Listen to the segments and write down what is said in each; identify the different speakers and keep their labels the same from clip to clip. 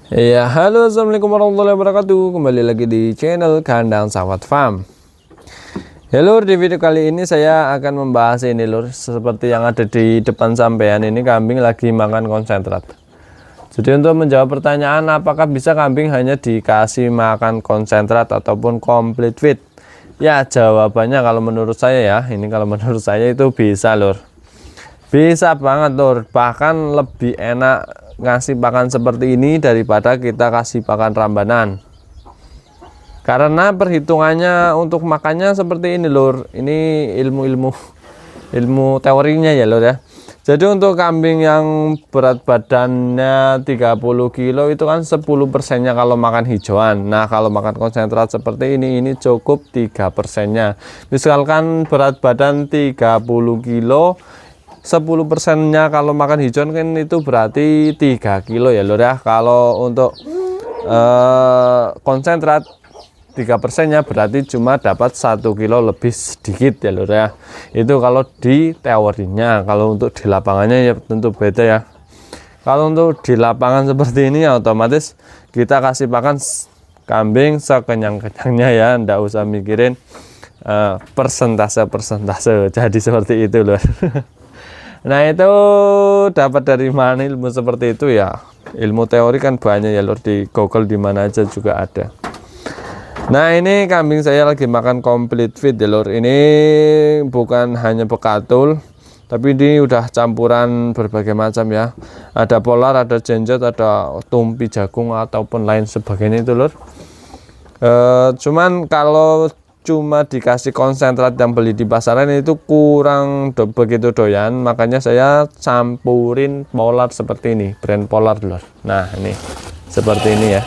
Speaker 1: Ya, halo, assalamualaikum warahmatullahi wabarakatuh. Kembali lagi di channel Kandang Sahabat Farm. Ya lur, di video kali ini saya akan membahas ini lur, seperti yang ada di depan sampean ini, kambing lagi makan konsentrat. Jadi untuk menjawab pertanyaan apakah bisa kambing hanya dikasih makan konsentrat ataupun complete feed, ya jawabannya kalau menurut saya ya, ini kalau menurut saya itu bisa lur. Bisa banget lur, bahkan lebih enak ngasih pakan seperti ini daripada kita kasih pakan rambanan, karena perhitungannya untuk makannya seperti ini lur. Ini ilmu teorinya ya lur ya. Jadi untuk kambing yang berat badannya 30 kilo itu kan 10%-nya kalau makan hijauan. Nah kalau makan konsentrat seperti ini cukup 3%-nya. Misalkan berat badan 30 kilo, 10%-nya kalau makan hijauan kan itu berarti 3 kilo ya lur ya. Kalau untuk konsentrat 3%-nya berarti cuma dapat 1 kilo lebih sedikit ya lur ya. Itu kalau di teorinya. Kalau untuk di lapangannya ya tentu beda ya. Kalau untuk di lapangan seperti ini ya otomatis kita kasih pakan kambing sekenyang-kenyangnya ya, ndak usah mikirin persentase. Jadi seperti itu lur. Nah itu dapat dari mana ilmu seperti itu ya? Ilmu teori kan banyak ya lur, di Google di mana aja juga ada. Nah ini kambing saya lagi makan complete feed ya lur. Ini bukan hanya bekatul, tapi ini udah campuran berbagai macam ya. Ada polar, ada genjot, ada tumpi jagung ataupun lain sebagainya itu lur. Cuman kalau cuma dikasih konsentrat yang beli di pasaran itu kurang begitu doyan, makanya saya campurin polar seperti ini, brand polar lur. Nah ini seperti ini ya.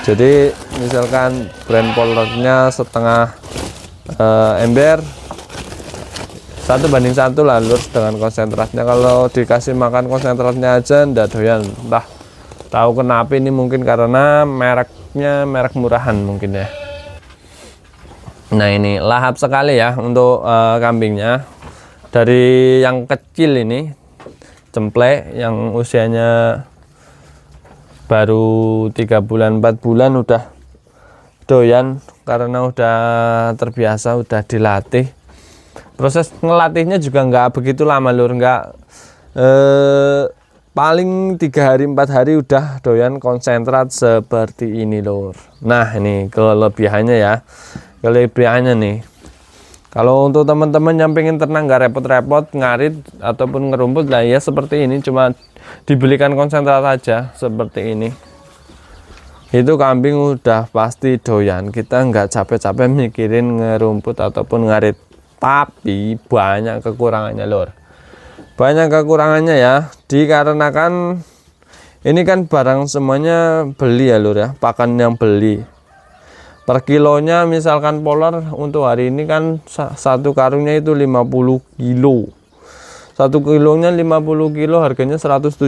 Speaker 1: Jadi misalkan brand polarnya setengah ember, 1:1 lah lur dengan konsentratnya. Kalau dikasih makan konsentratnya aja ndak doyan, entah tahu kenapa. Ini mungkin karena mereknya merek murahan mungkin ya. Nah ini lahap sekali ya untuk kambingnya. Dari yang kecil ini cemplek yang usianya baru 3 bulan 4 bulan udah doyan, karena udah terbiasa, udah dilatih. Proses ngelatihnya juga nggak begitu lama lur, nggak paling 3 hari 4 hari udah doyan konsentrat seperti ini lur. Nah ini kelebihannya ya. Kelebihannya nih, kalau untuk teman-teman yang pengen ternak nggak repot-repot ngarit ataupun ngerumput lah ya seperti ini, cuma dibelikan konsentrat aja seperti ini, itu kambing udah pasti doyan. Kita nggak capek-capek mikirin ngerumput ataupun ngarit. Tapi banyak kekurangannya lor, banyak kekurangannya ya, dikarenakan ini kan barang semuanya beli ya lor ya, pakan yang beli. Per kilonya misalkan polar untuk hari ini kan satu karungnya itu 50 kilo. 1 kilonya 50 kilo, harganya 170,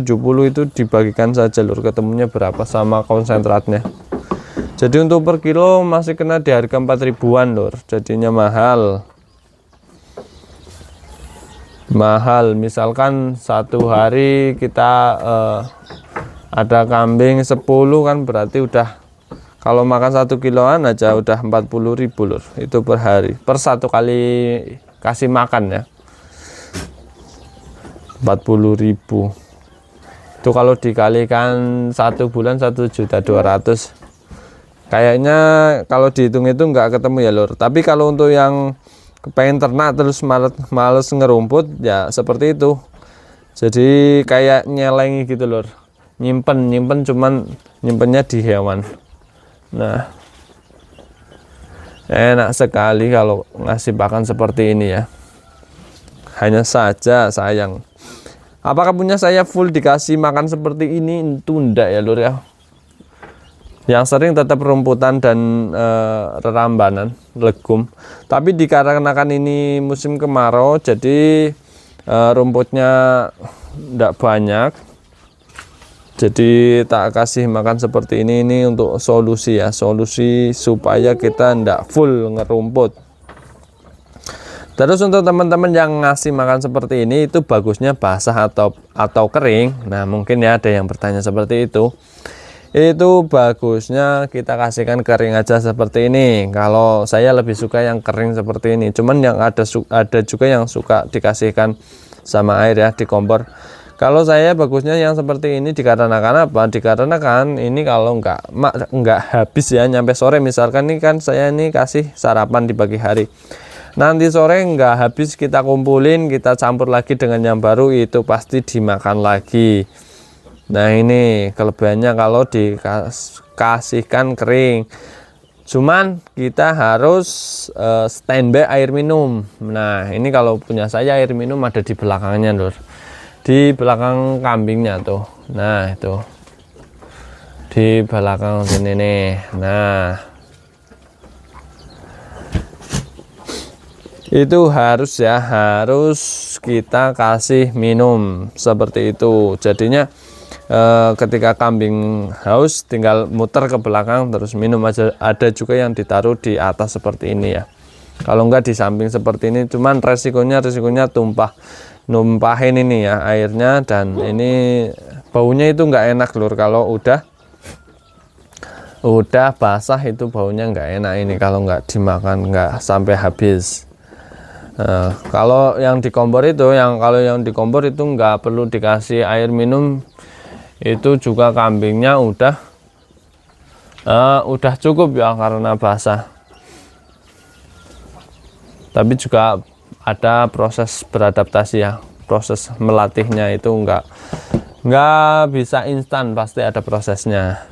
Speaker 1: itu dibagikan saja lur, ketemunya berapa sama konsentratnya. Jadi untuk per kilo masih kena di harga 4 ribuan lur, jadinya mahal. Misalkan satu hari kita ada kambing 10 kan berarti udah, kalau makan 1 kiloan aja udah 40.000 lur, itu per hari, per satu kali kasih makan ya, 40.000 itu kalau dikalikan 1 bulan 1.200.000. Kayaknya kalau dihitung itu nggak ketemu ya lur. Tapi kalau untuk yang kepengen ternak terus males ngerumput ya seperti itu, jadi kayak nyelengi gitu lur, nyimpen cuman nyimpennya di hewan. Nah enak sekali kalau ngasih pakan seperti ini ya. Hanya saja sayang, apakah punya saya full dikasih makan seperti ini? Itu enggak ya lur ya. Yang sering tetap rumputan dan rerambanan legum. Tapi dikarenakan ini musim kemarau, jadi rumputnya enggak banyak, jadi tak kasih makan seperti ini untuk solusi ya, solusi supaya kita ndak full ngerumput. Terus untuk teman-teman yang ngasih makan seperti ini, itu bagusnya basah atau kering. Nah mungkin ya ada yang bertanya seperti itu. Itu bagusnya kita kasihkan kering aja seperti ini. Kalau saya lebih suka yang kering seperti ini. Cuman yang ada juga yang suka dikasihkan sama air ya di kompor. Kalau saya bagusnya yang seperti ini dikarenakan apa? Dikarenakan ini kalau nggak habis ya nyampe sore, misalkan nih kan saya ini kasih sarapan di pagi hari. Nanti sore nggak habis, kita kumpulin, kita campur lagi dengan yang baru, itu pasti dimakan lagi. Nah ini kelebihannya kalau dikasihkan kering. Cuman kita harus standby air minum. Nah ini kalau punya saya air minum ada di belakangnya lur, di belakang kambingnya tuh. Nah itu di belakang sini nih. Nah itu harus ya, harus kita kasih minum seperti itu. Jadinya ketika kambing haus tinggal muter ke belakang terus minum aja. Ada juga yang ditaruh di atas seperti ini ya, kalau enggak di samping seperti ini. Cuman resikonya numpahin ini ya airnya, dan ini baunya itu enggak enak lur. Kalau udah basah itu baunya enggak enak ini, kalau enggak dimakan enggak sampai habis. Kalau yang di kompor itu, yang di kompor itu nggak perlu dikasih air minum, itu juga kambingnya udah cukup ya karena basah. Tapi juga ada proses beradaptasi ya, proses melatihnya itu nggak bisa instan, pasti ada prosesnya.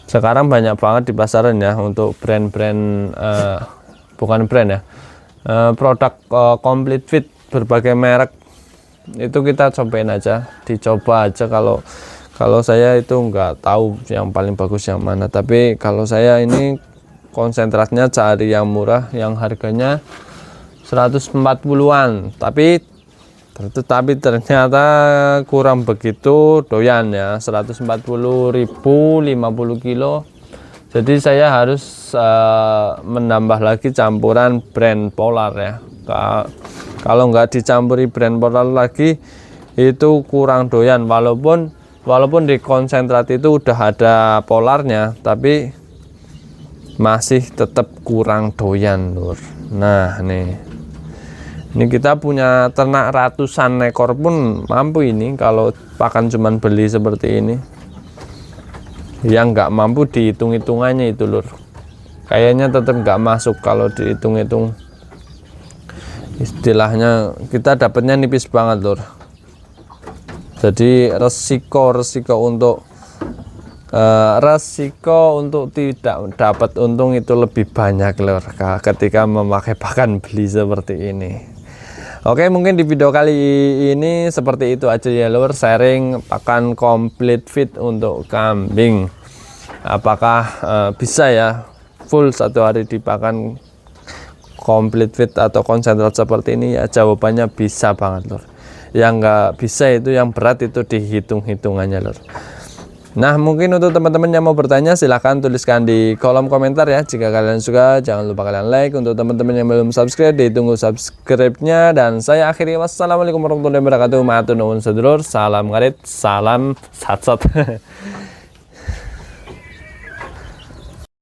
Speaker 1: Sekarang banyak banget di pasaran ya untuk brand-brand bukan brand ya, produk complete fit berbagai merek. Itu kita cobain aja, dicoba aja. Kalau saya itu nggak tahu yang paling bagus yang mana, tapi kalau saya ini konsentratnya cari yang murah, yang harganya 140-an, tapi ternyata kurang begitu doyan ya. 140.000 50 kilo. Jadi saya harus menambah lagi campuran brand Polar ya. Kalau nggak dicampuri brand Polar lagi itu kurang doyan. Walaupun di konsentrat itu udah ada Polarnya, tapi masih tetap kurang doyan lur. Nah ini kita punya ternak ratusan ekor pun mampu ini kalau pakan cuman beli seperti ini. Yang nggak mampu dihitung-hitungannya itu lur, kayaknya tetap nggak masuk kalau dihitung-hitung. Istilahnya kita dapatnya nipis banget lur. Jadi resiko untuk tidak dapat untung itu lebih banyak lur ketika memakai pakan beli seperti ini. Oke, mungkin di video kali ini seperti itu aja ya lur, sharing pakan complete fit untuk kambing. Apakah bisa ya full satu hari dipakan complete fit atau konsentrat seperti ini? Ya jawabannya bisa banget lur. Yang nggak bisa itu, yang berat itu dihitung-hitungannya lur. Nah mungkin untuk teman-teman yang mau bertanya silahkan tuliskan di kolom komentar ya. Jika kalian suka jangan lupa kalian like. Untuk teman-teman yang belum subscribe ditunggu subscribe-nya. Dan saya akhiri, wassalamualaikum warahmatullahi wabarakatuh. Matur nuwun sedulur, salam ngarit, salam sat-sat.